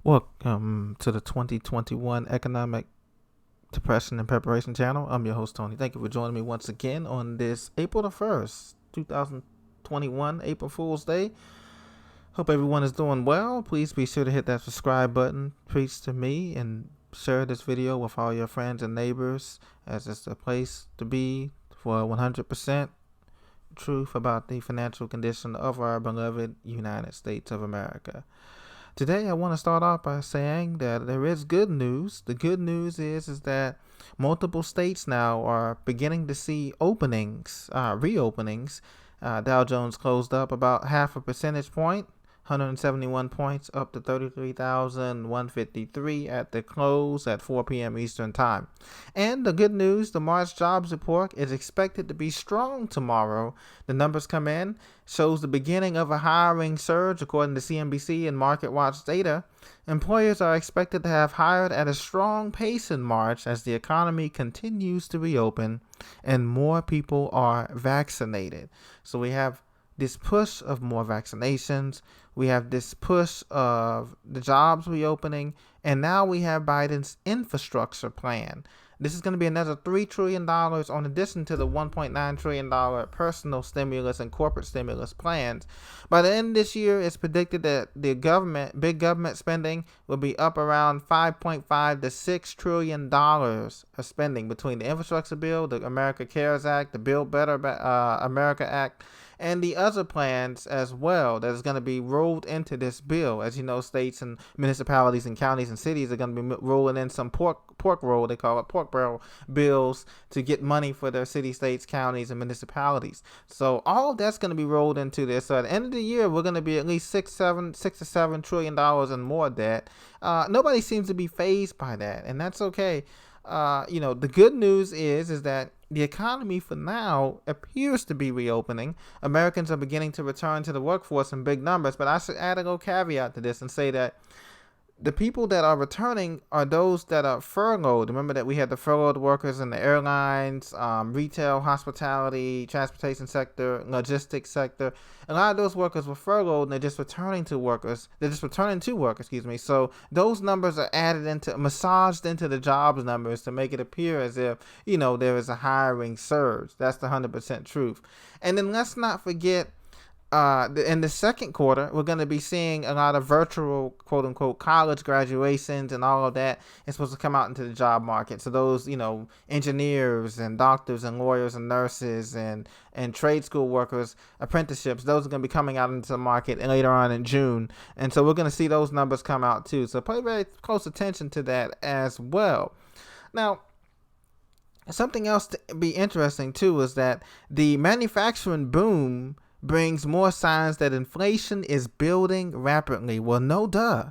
Welcome to the 2021 Economic Depression and Preparation Channel. I'm your host, Tony. Thank you for joining me once again on this April the 1st, 2021, April Fool's Day. Hope everyone is doing well. Please be sure to hit that subscribe button, preach to me, and share this video with all your friends and neighbors, as it's the place to be for 100% truth about the financial condition of our beloved United States of America. Today, I want to start off by saying that there is good news. The good news is that multiple states now are beginning to see reopenings. Dow Jones closed up about half a percentage point, 171 points, up to 33,153 at the close at 4 p.m. Eastern Time. And the good news, the March jobs report is expected to be strong tomorrow. The numbers come in, shows the beginning of a hiring surge according to CNBC and MarketWatch data. Employers are expected to have hired at a strong pace in March as the economy continues to reopen and more people are vaccinated. So we have this push of more vaccinations. We have this push of the jobs reopening. And now we have Biden's infrastructure plan. This is going to be another $3 trillion in addition to the $1.9 trillion personal stimulus and corporate stimulus plans. By the end of this year, it's predicted that the big government spending will be up around $5.5 to $6 trillion of spending between the infrastructure bill, the America Cares Act, the Build Better America Act, and the other plans as well that is going to be rolled into this bill. As you know, states and municipalities and counties and cities are going to be rolling in some pork roll, they call it pork barrel bills, to get money for their city, states, counties, and municipalities. So all of that's going to be rolled into this. So at the end of the year, we're going to be at least six to $7 trillion and more debt. Nobody seems to be fazed by that, and that's okay. The good news is that the economy for now appears to be reopening. Americans are beginning to return to the workforce in big numbers, but I should add a little caveat to this and say that the people that are returning are those that are furloughed. Remember that we had the furloughed workers in the airlines, retail, hospitality, transportation sector, logistics sector. A lot of those workers were furloughed and they're just returning to work, excuse me. So those numbers are massaged into the jobs numbers to make it appear as if, there is a hiring surge. That's the 100% truth. And then let's not forget, in the second quarter, we're going to be seeing a lot of virtual, quote unquote, college graduations, and all of that is supposed to come out into the job market. So those, engineers and doctors and lawyers and nurses and trade school workers, apprenticeships, those are going to be coming out into the market later on in June. And so we're going to see those numbers come out too. So pay very close attention to that as well. Now, something else to be interesting too is that the manufacturing boom brings more signs that inflation is building rapidly. Well, no duh.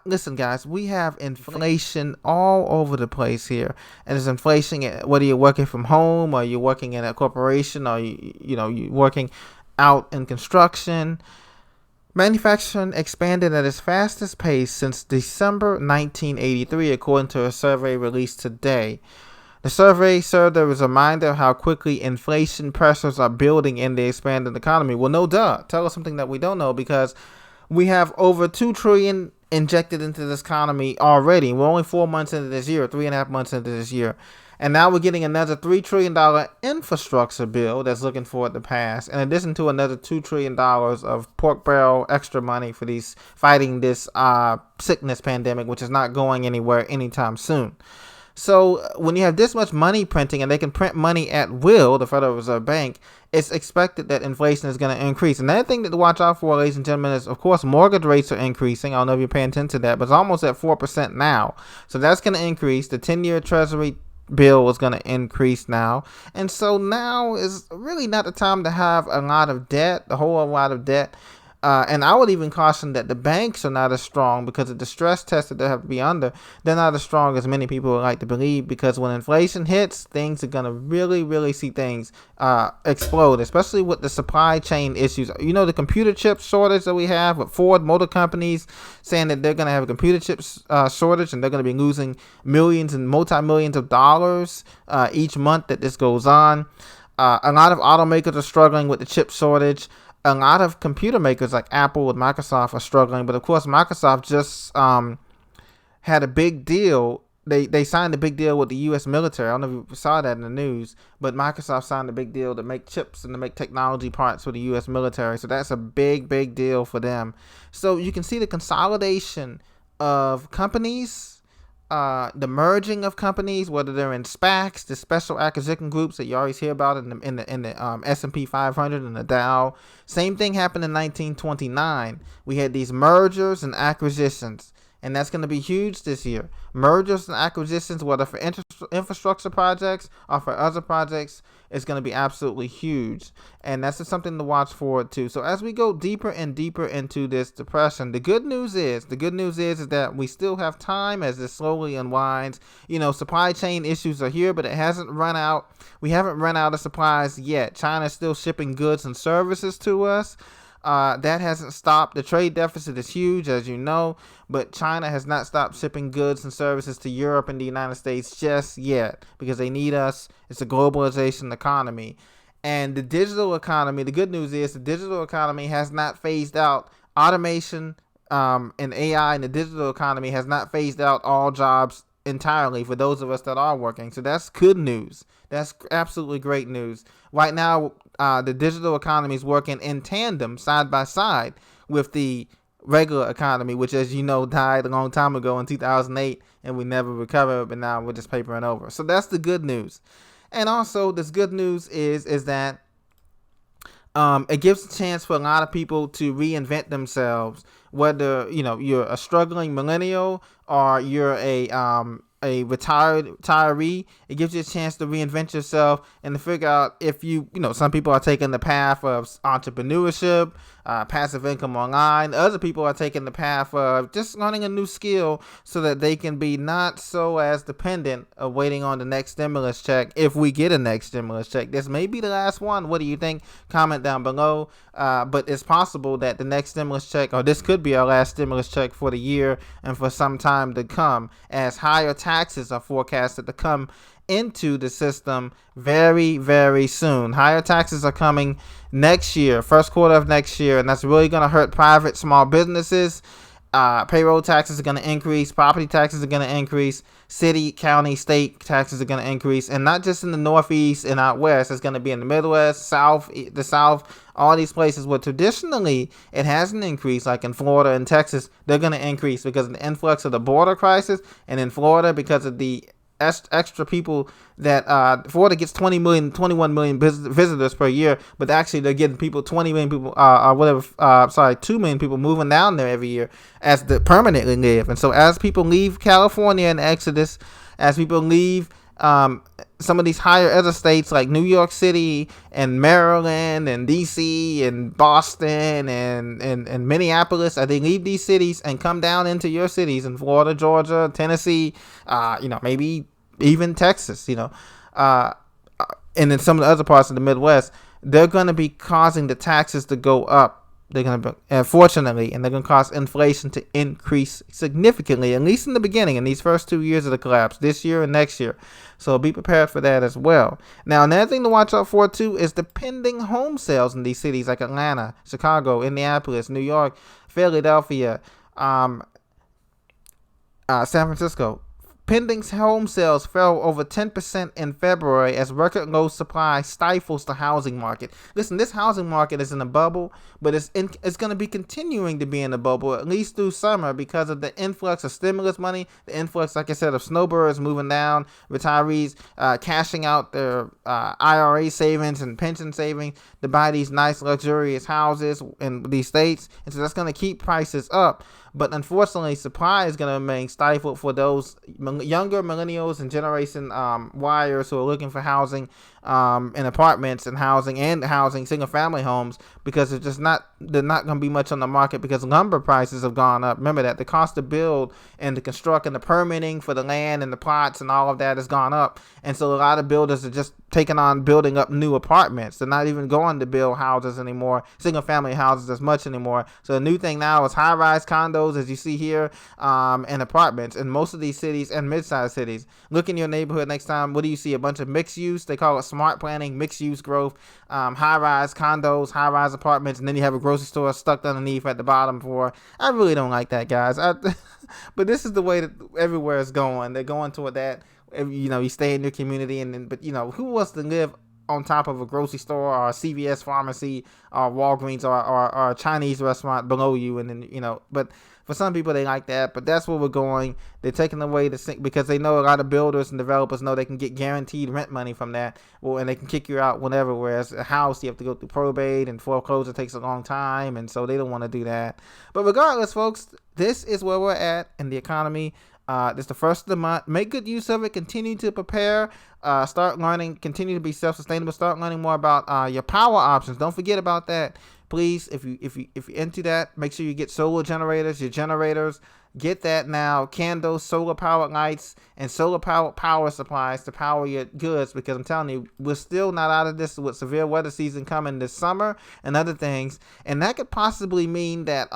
Listen, guys, we have inflation all over the place here. And it's inflation, whether you're working from home or you're working in a corporation or, you're working out in construction. Manufacturing expanded at its fastest pace since December 1983, according to a survey released today. The survey served as a reminder of how quickly inflation pressures are building in the expanded economy. Well, no duh. Tell us something that we don't know, because we have over $2 trillion injected into this economy already. We're only 4 months into this year, 3.5 months into this year. And now we're getting another $3 trillion infrastructure bill that's looking for it to pass, in addition to another $2 trillion of pork barrel extra money for fighting this sickness pandemic, which is not going anywhere anytime soon. So when you have this much money printing, and they can print money at will, the Federal Reserve Bank, it's expected that inflation is going to increase. Another thing to watch out for, ladies and gentlemen, is, of course, mortgage rates are increasing. I don't know if you're paying attention to that, but it's almost at 4% now. So that's going to increase. The 10-year Treasury bill is going to increase now. And so now is really not the time to have a lot of debt, a whole lot of debt. And I would even caution that the banks are not as strong, because of the stress test that they have to be under. They're not as strong as many people would like to believe, because when inflation hits, things are going to really, really see things explode, especially with the supply chain issues. The computer chip shortage that we have with Ford Motor Companies saying that they're going to have a computer chip shortage, and they're going to be losing millions and multi-millions of dollars each month that this goes on. A lot of automakers are struggling with the chip shortage. a lot of computer makers like Apple and Microsoft are struggling. But of course, Microsoft just had a big deal. They signed a big deal with the U.S. military. I don't know if you saw that in the news, but Microsoft signed a big deal to make chips and to make technology parts for the U.S. military. So that's a big, big deal for them. So you can see the consolidation of companies, the merging of companies, whether they're in SPACs, the special acquisition groups that you always hear about in the S&P 500 and the Dow. Same thing happened in 1929. We had these mergers and acquisitions. And that's going to be huge this year. Mergers and acquisitions, whether for infrastructure projects or for other projects, is going to be absolutely huge. And that's just something to watch forward to. So as we go deeper and deeper into this depression, the good news is that we still have time as this slowly unwinds. Supply chain issues are here, but it hasn't run out. We haven't run out of supplies yet. China's still shipping goods and services to us. That hasn't stopped. The trade deficit is huge, as you know, but China has not stopped shipping goods and services to Europe and the United States just yet because they need us. It's a globalization economy. And the digital economy, the good news is the digital economy has not phased out automation and AI, and the digital economy has not phased out all jobs entirely for those of us that are working. So that's good news. That's absolutely great news. Right now, the digital economy is working in tandem, side by side, with the regular economy, which, as you know, died a long time ago in 2008, and we never recovered, but now we're just papering over. So that's the good news. And also, this good news is that it gives a chance for a lot of people to reinvent themselves, whether you're a struggling millennial or you're a retiree. It gives you a chance to reinvent yourself and to figure out if some people are taking the path of entrepreneurship, passive income online. Other people are taking the path of just learning a new skill so that they can be not so as dependent of waiting on the next stimulus check. If we get a next stimulus check, this may be the last one. What do you think? Comment down below. But it's possible that the next stimulus check, or this could be our last stimulus check for the year and for some time to come, as higher taxes are forecasted to come into the system very, very soon. Higher taxes are coming next year, first quarter of next year, and that's really going to hurt private small businesses. Payroll taxes are going to increase. Property taxes are going to increase. City, county, state taxes are going to increase. And not just in the Northeast and out West. It's going to be in the Midwest, South, the South, all these places where traditionally it hasn't increased, like in Florida and Texas. They're going to increase because of the influx of the border crisis. And in Florida, because of the extra people that Florida gets 21 million visitors per year, but actually they're getting 20 million people, 2 million people moving down there every year as they permanently live. And so as people leave California and Exodus, as people leave some of these higher other states like New York City and Maryland and DC and Boston and Minneapolis, as they leave these cities and come down into your cities in Florida, Georgia, Tennessee, maybe even Texas, and then some of the other parts of the Midwest, they're going to be causing the taxes to go up. They're going to be, unfortunately, and they're going to cause inflation to increase significantly, at least in the beginning, in these first 2 years of the collapse, this year and next year. So be prepared for that as well. Now, another thing to watch out for, too, is the pending home sales in these cities like Atlanta, Chicago, Indianapolis, New York, Philadelphia, San Francisco. Pending home sales fell over 10% in February as record low supply stifles the housing market. Listen, this housing market is in a bubble, but it's going to be continuing to be in a bubble at least through summer because of the influx of stimulus money, the influx, like I said, of snowbirds moving down, retirees cashing out their IRA savings and pension savings to buy these nice luxurious houses in these states. And so that's going to keep prices up. But unfortunately, supply is going to remain stifled for those younger millennials and Generation Yers who are looking for housing and apartments and housing, single-family homes, because they're not going to be much on the market because lumber prices have gone up. Remember that the cost to build and to construct and the permitting for the land and the plots and all of that has gone up. And so a lot of builders are just taking on building up new apartments. They're not even going to build houses anymore, single-family houses as much anymore. So the new thing now is high-rise condos, as you see here, and apartments in most of these cities and mid-sized cities. Look in your neighborhood next time. What do you see? A bunch of mixed use. They call it smart planning, mixed use growth, high-rise condos, high-rise apartments, and then you have a grocery store stuck underneath at the bottom for. I really don't like that, guys. But this is the way that everywhere is going. They're going toward that. You stay in your community, but who wants to live on top of a grocery store or a CVS pharmacy or Walgreens or a Chinese restaurant below you? And then, but for some people, they like that. But that's where we're going. They're taking away because they know a lot of builders and developers know they can get guaranteed rent money from that. Well, and they can kick you out whenever. Whereas a house, you have to go through probate, and foreclosure takes a long time. And so they don't want to do that. But regardless, folks, this is where we're at in the economy. This is the first of the month. Make good use of it. Continue to prepare. Start learning. Continue to be self-sustainable. Start learning more about your power options. Don't forget about that. Please, if you're into that, make sure you get solar generators. Your generators, get that now. Candles, solar powered lights, and solar powered power supplies to power your goods. Because I'm telling you, we're still not out of this with severe weather season coming this summer and other things, and that could possibly mean that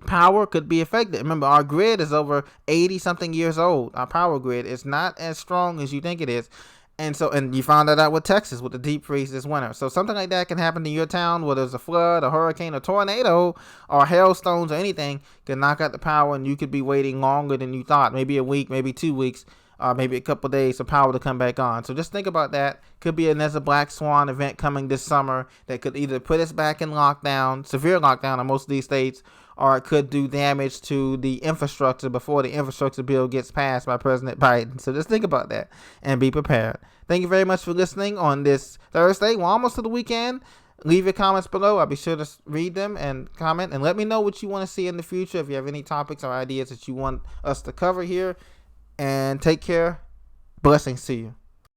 power could be affected. Remember, our grid is over 80 something years old. Our power grid is not as strong as you think it is. And you found that out with Texas with the deep freeze this winter. So something like that can happen to your town, whether it's a flood, a hurricane, a tornado, or hailstones or anything can knock out the power, and you could be waiting longer than you thought. Maybe a week, maybe 2 weeks, maybe a couple of days for power to come back on. So just think about that. Could be there's a black swan event coming this summer that could either put us back in lockdown, severe lockdown in most of these states, or it could do damage to the infrastructure before the infrastructure bill gets passed by President Biden. So just think about that and be prepared. Thank you very much for listening on this Thursday. We're almost to the weekend. Leave your comments below. I'll be sure to read them and comment, and let me know what you want to see in the future. If you have any topics or ideas that you want us to cover here. And take care. Blessings to you.